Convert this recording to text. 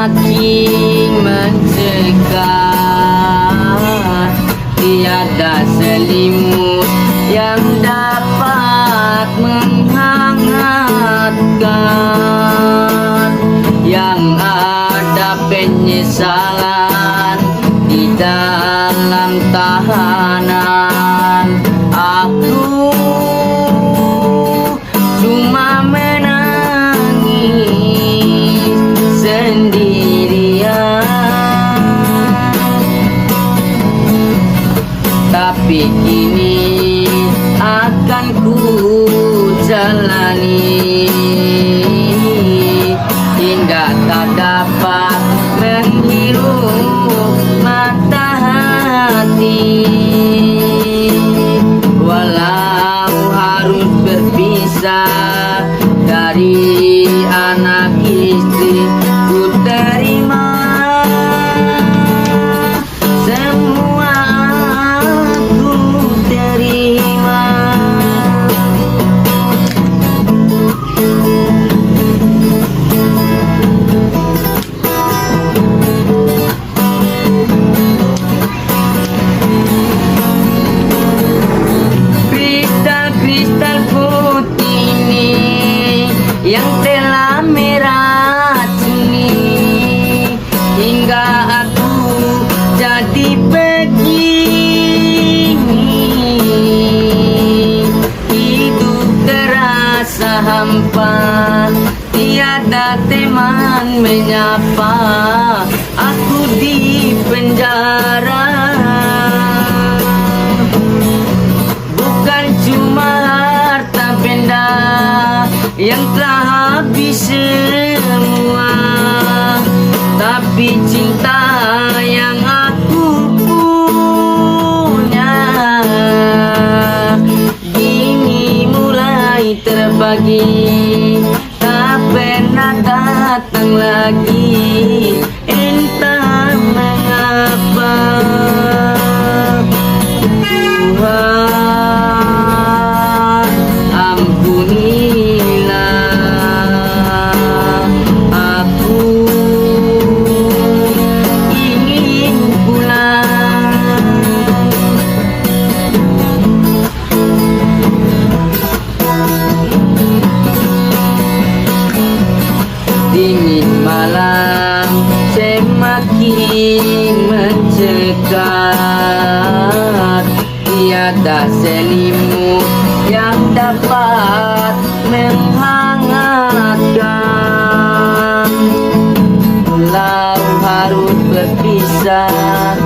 semakin mencekat. Tiada selimut yang dapat menghangatkan. Yang ada penyesalan di dalam tahanan. Aku cuma menangis sendirian. Tapi kini akan ku jalani hingga tak dapat menghirup matahari. Walau harus berpisah dari anak istri, ku terima semua, aku terima. Kristal putih ini yang telah meracuni hingga aku jadi begini. Hidup terasa hampa, tiada teman menyapa. Aku di penjara, bukan cuma harta benda yang telah habis semua, tapi cinta yang aku punya kini mulai terbagi, tak pernah datang lagi. Entah mengapa Tuhan, ampunilah aku, ingin pulang. Dingin malam semakin mencekat. Tiada selimut yang dapat menghangatkan. Walau harus berpisah